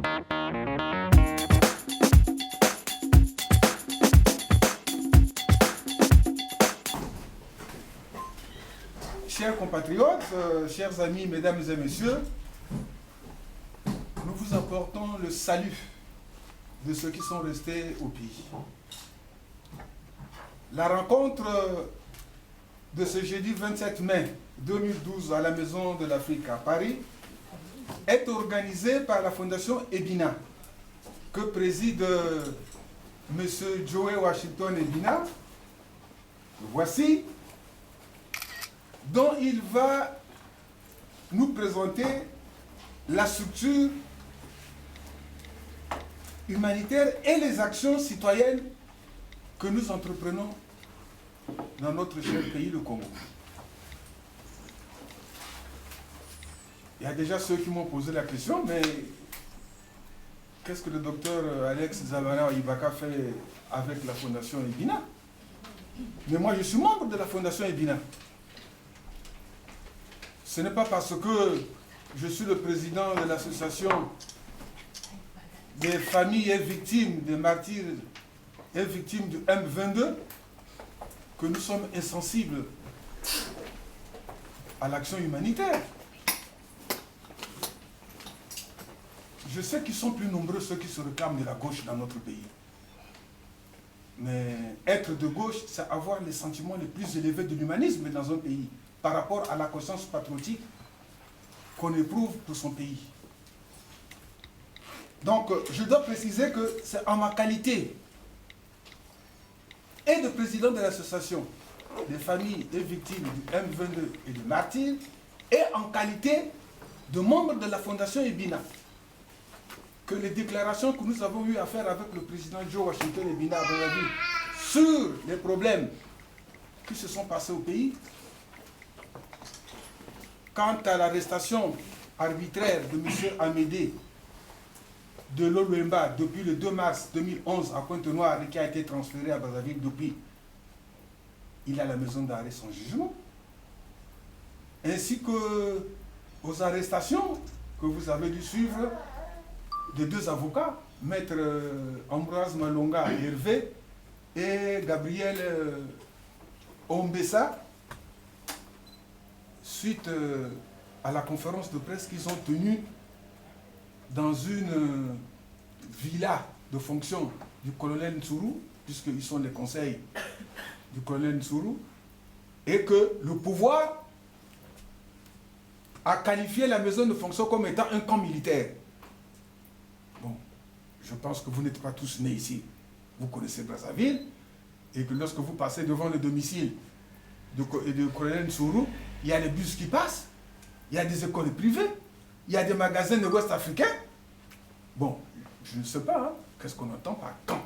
Chers compatriotes, chers amis, mesdames et messieurs, nous vous apportons le salut de ceux qui sont restés au pays. La rencontre de ce jeudi 27 mai 2012 à la Maison de l'Afrique à Paris est organisée par la Fondation Ebina, que préside M. Joe Washington Ebina. Voici, dont il va nous présenter la structure humanitaire et les actions citoyennes que nous entreprenons dans notre cher pays, le Congo. Il y a déjà ceux qui m'ont posé la question, mais qu'est-ce que le docteur Alex Zabana Ibaka fait avec la Fondation Ebina? Mais moi, je suis membre de la Fondation Ebina. Ce n'est pas parce que je suis le président de l'association des familles et victimes des martyrs et victimes du M22 que nous sommes insensibles à l'action humanitaire. Je sais qu'ils sont plus nombreux ceux qui se réclament de la gauche dans notre pays. Mais être de gauche, c'est avoir les sentiments les plus élevés de l'humanisme dans un pays par rapport à la conscience patriotique qu'on éprouve pour son pays. Donc, je dois préciser que c'est en ma qualité et de président de l'association des familles et victimes du M22 et des martyrs, et en qualité de membre de la Fondation Ebina, que les déclarations que nous avons eu à faire avec le président Joe Washington Ebina à Brazzaville sur les problèmes qui se sont passés au pays, quant à l'arrestation arbitraire de M. Amédée de l'Oluemba depuis le 2 mars 2011 à Pointe-Noire et qui a été transféré à Brazzaville depuis, il est à la maison d'arrêt sans jugement, ainsi que aux arrestations que vous avez dû suivre de deux avocats, Maître Ambroise Malonga Hervé et Gabriel Ombessa, suite à la conférence de presse qu'ils ont tenue dans une villa de fonction du colonel Ntsuru, puisqu'ils sont les conseils du colonel Ntsuru, et que le pouvoir a qualifié la maison de fonction comme étant un camp militaire. Bon, je pense que vous n'êtes pas tous nés ici. Vous connaissez Brazzaville, et que lorsque vous passez devant le domicile du colonel Ntsuru, il y a les bus qui passent, il y a des écoles privées, il y a des magasins de l'Ouest africain. Bon, je ne sais pas, hein, qu'est-ce qu'on entend par camp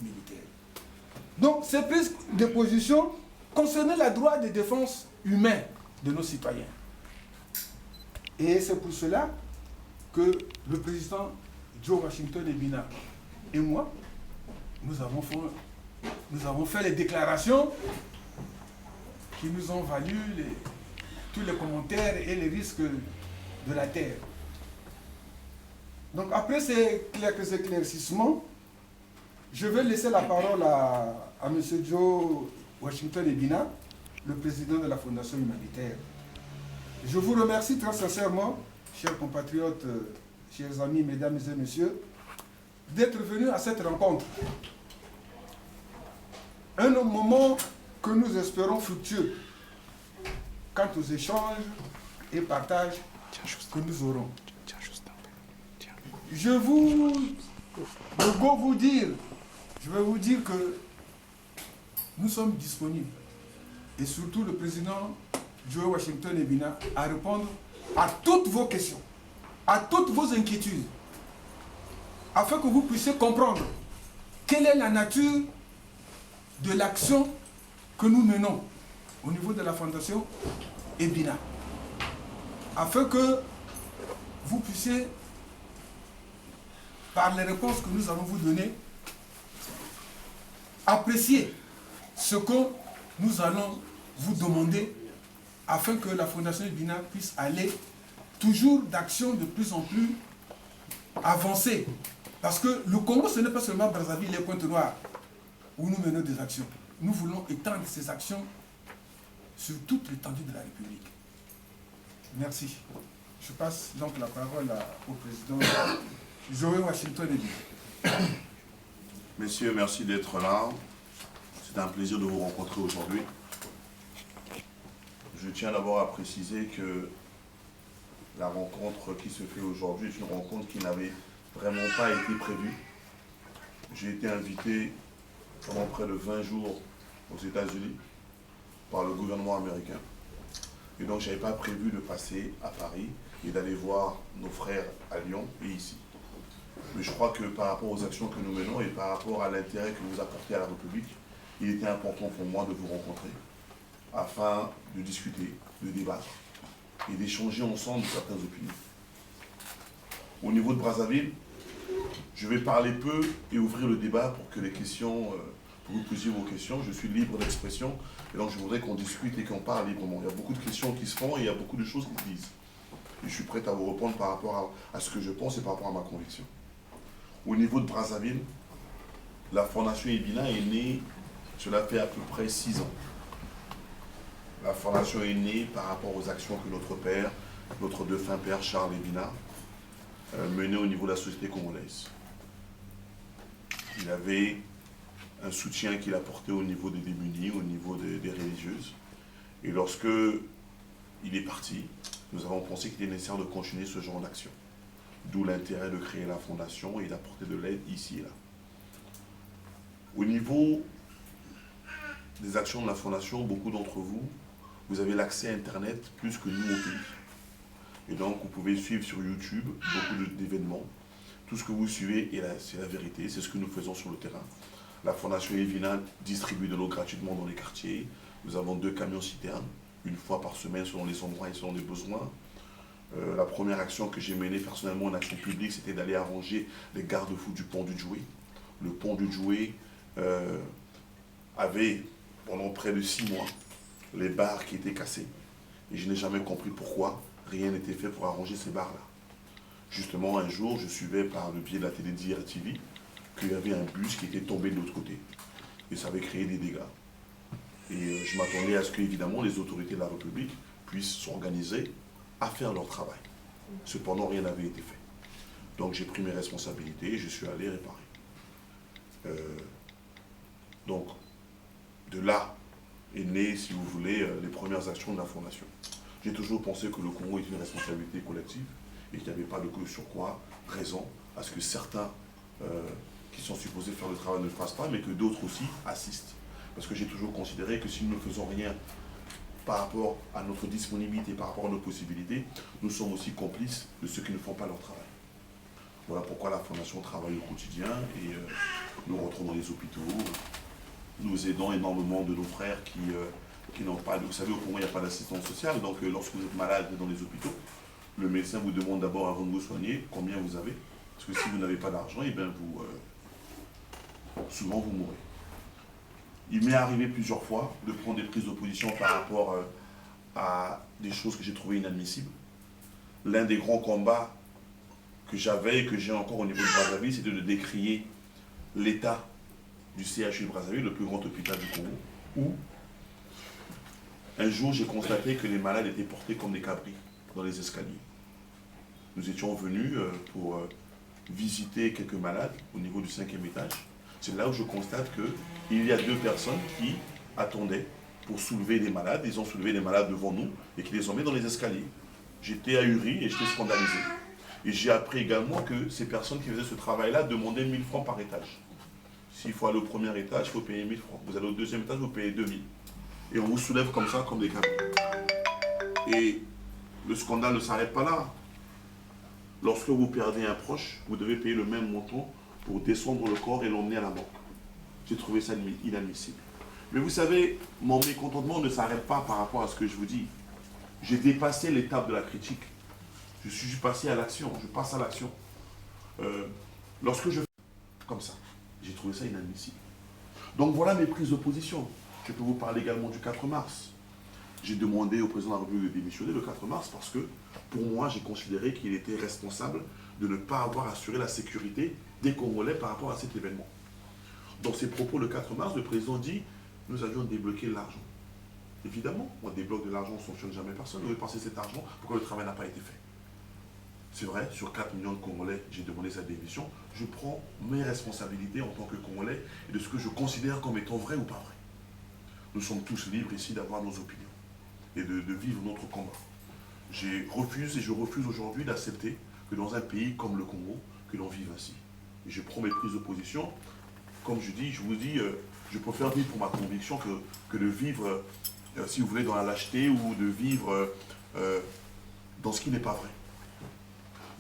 militaire. Donc, c'est prise de position concernant le droit de défense humain de nos citoyens. Et c'est pour cela que le président Joe Washington Ebina et moi, nous avons fait les déclarations qui nous ont valu tous les commentaires et les risques de la terre. Donc après ces éclaircissements, je vais laisser la parole à M. Joe Washington Ebina, le président de la Fondation humanitaire. Je vous remercie très sincèrement, chers compatriotes, chers amis, mesdames et messieurs, d'être venus à cette rencontre. Un moment que nous espérons fructueux quant aux échanges et partages que nous aurons. Je vais vous dire que nous sommes disponibles, et surtout le président Joe Washington Ebina, à répondre à toutes vos questions, à toutes vos inquiétudes, afin que vous puissiez comprendre quelle est la nature de l'action que nous menons au niveau de la Fondation Ebina, afin que vous puissiez, par les réponses que nous allons vous donner, apprécier ce que nous allons vous demander, afin que la Fondation Ebina puisse aller toujours d'action de plus en plus avancer. Parce que le Congo, ce n'est pas seulement Brazzaville et Pointe-Noire où nous menons des actions. Nous voulons étendre ces actions sur toute l'étendue de la République. Merci. Je passe donc la parole au président Joël Washington Eddy. Messieurs, merci d'être là. C'est un plaisir de vous rencontrer aujourd'hui. Je tiens d'abord à préciser que la rencontre qui se fait aujourd'hui est une rencontre qui n'avait vraiment pas été prévue. J'ai été invité pendant près de 20 jours aux États-Unis par le gouvernement américain. Et donc, je n'avais pas prévu de passer à Paris et d'aller voir nos frères à Lyon et ici. Mais je crois que par rapport aux actions que nous menons et par rapport à l'intérêt que vous apportez à la République, il était important pour moi de vous rencontrer afin de discuter, de débattre et d'échanger ensemble certaines opinions. Au niveau de Brazzaville, je vais parler peu et ouvrir le débat pour que les questions, pour que vous posiez vos questions. Je suis libre d'expression et donc je voudrais qu'on discute et qu'on parle librement. Il y a beaucoup de questions qui se font et il y a beaucoup de choses qui se disent. Et je suis prêt à vous répondre par rapport à ce que je pense et par rapport à ma conviction. Au niveau de Brazzaville, la Fondation Ebina est née, cela fait à peu près 6 ans. La Fondation est née par rapport aux actions que notre père, notre défunt père Charles Ebina, menait au niveau de la société congolaise. Il avait un soutien qu'il apportait au niveau des démunis, au niveau des religieuses. Et lorsque il est parti, nous avons pensé qu'il était nécessaire de continuer ce genre d'action. D'où l'intérêt de créer la fondation et d'apporter de l'aide ici et là. Au niveau des actions de la fondation, beaucoup d'entre vous, vous avez l'accès à Internet plus que nous au pays. Et donc, vous pouvez suivre sur YouTube beaucoup d'événements. Tout ce que vous suivez, c'est la vérité, c'est ce que nous faisons sur le terrain. La Fondation Evina distribue de l'eau gratuitement dans les quartiers. Nous avons 2 camions citernes, une fois par semaine selon les endroits et selon les besoins. La première action que j'ai menée personnellement en action publique, c'était d'aller arranger les garde-fous du pont du Djoué. Le pont du Djoué avait, pendant près de 6 mois, les barres qui étaient cassées. Et je n'ai jamais compris pourquoi rien n'était fait pour arranger ces barres-là. Justement, un jour, je suivais par le biais de la télé d'IRTV qu'il y avait un bus qui était tombé de l'autre côté. Et ça avait créé des dégâts. Et je m'attendais à ce que, évidemment, les autorités de la République puissent s'organiser à faire leur travail. Cependant, rien n'avait été fait. Donc j'ai pris mes responsabilités et je suis allé réparer. Donc, de là est né, si vous voulez, les premières actions de la Fondation. J'ai toujours pensé que le Congo est une responsabilité collective et qu'il n'y avait pas de sur quoi raison à ce que certains qui sont supposés faire le travail ne le fassent pas, mais que d'autres aussi assistent. Parce que j'ai toujours considéré que si nous ne faisons rien par rapport à notre disponibilité, par rapport à nos possibilités, nous sommes aussi complices de ceux qui ne font pas leur travail. Voilà pourquoi la Fondation travaille au quotidien et nous rentrons dans les hôpitaux. Nous aidons énormément de nos frères qui n'ont pas... Vous savez, au Congo, il n'y a pas d'assistance sociale, donc lorsque vous êtes malade dans les hôpitaux, le médecin vous demande d'abord, avant de vous soigner, combien vous avez. Parce que si vous n'avez pas d'argent, eh bien souvent vous mourrez. Il m'est arrivé plusieurs fois de prendre des prises d'opposition par rapport à des choses que j'ai trouvées inadmissibles. L'un des grands combats que j'avais et que j'ai encore au niveau de Brazzaville, c'était de décrier l'état du CHU de Brazzaville, le plus grand hôpital du Congo, où un jour j'ai constaté que les malades étaient portés comme des cabris dans les escaliers. Nous étions venus pour visiter quelques malades au niveau du 5e étage. C'est là où je constate qu'il y a 2 personnes qui attendaient pour soulever des malades. Ils ont soulevé des malades devant nous et qui les ont mis dans les escaliers. J'étais ahuri et j'étais scandalisé. Et j'ai appris également que ces personnes qui faisaient ce travail-là demandaient 1000 francs par étage. S'il faut aller au 1er étage, il faut payer 1000 francs. Vous allez au 2e étage, vous payez 2000. Et on vous soulève comme ça, comme des cabris. Et le scandale ne s'arrête pas là. Lorsque vous perdez un proche, vous devez payer le même montant pour descendre le corps et l'emmener à la mort. J'ai trouvé ça inadmissible. Mais vous savez, mon mécontentement ne s'arrête pas par rapport à ce que je vous dis. J'ai dépassé l'étape de la critique. Je suis passé à l'action, je passe à l'action. Lorsque je fais comme ça, j'ai trouvé ça inadmissible. Donc voilà mes prises de position. Je peux vous parler également du 4 mars. J'ai demandé au président de la République de démissionner le 4 mars parce que, pour moi, j'ai considéré qu'il était responsable de ne pas avoir assuré la sécurité des Congolais par rapport à cet événement. Dans ses propos le 4 mars, le président dit « Nous avions débloqué l'argent ». Évidemment, on débloque de l'argent, on ne sanctionne jamais personne. Où est passé cet argent? Pourquoi le travail n'a pas été fait? C'est vrai, sur 4 millions de Congolais, j'ai demandé sa démission. Je prends mes responsabilités en tant que Congolais et de ce que je considère comme étant vrai ou pas vrai. Nous sommes tous libres ici d'avoir nos opinions et de vivre notre combat. Je refuse aujourd'hui d'accepter que dans un pays comme le Congo, que l'on vive ainsi. Et je prends mes prises de position. Comme je vous dis, je préfère vivre pour ma conviction que de vivre, si vous voulez, dans la lâcheté ou de vivre dans ce qui n'est pas vrai.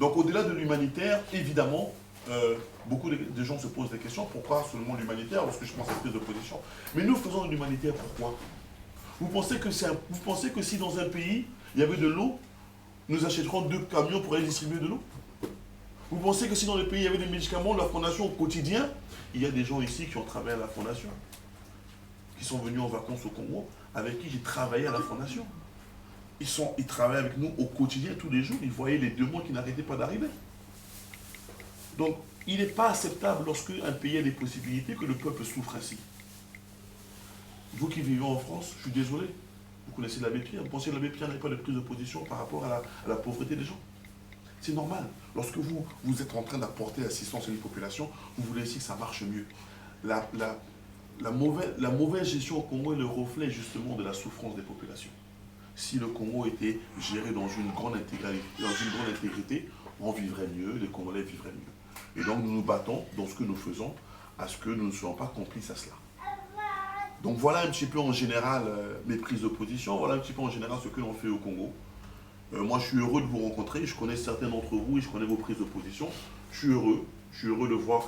Donc au-delà de l'humanitaire, évidemment, beaucoup de gens se posent des questions. Pourquoi seulement l'humanitaire? Lorsque je pense à cette prise de position. Mais nous faisons de l'humanitaire, pourquoi? Vous pensez que si dans un pays, il y avait de l'eau, nous achèterons 2 camions pour aller distribuer de l'eau? Vous pensez que si dans le pays, il y avait des médicaments de la Fondation au quotidien, il y a des gens ici qui ont travaillé à la Fondation, qui sont venus en vacances au Congo, avec qui j'ai travaillé à la Fondation. Ils travaillent avec nous au quotidien, tous les jours. Ils voyaient les demandes qui n'arrêtaient pas d'arriver. Donc, il n'est pas acceptable lorsque un pays a des possibilités que le peuple souffre ainsi. Vous qui vivez en France, je suis désolé. Vous connaissez l'abbé Pierre. Vous pensez que l'abbé Pierre n'avait pas de prise de position par rapport à la pauvreté des gens? C'est normal. Lorsque vous êtes en train d'apporter l'assistance à une population, vous voulez aussi que ça marche mieux. La mauvaise gestion au Congo est le reflet justement de la souffrance des populations. Si le Congo était géré dans une grande intégrité, on vivrait mieux, les Congolais vivraient mieux. Et donc nous nous battons dans ce que nous faisons à ce que nous ne soyons pas complices à cela. Donc voilà un petit peu en général mes prises de position, voilà un petit peu en général ce que l'on fait au Congo. Moi je suis heureux de vous rencontrer, je connais certains d'entre vous et je connais vos prises de position. Je suis heureux de voir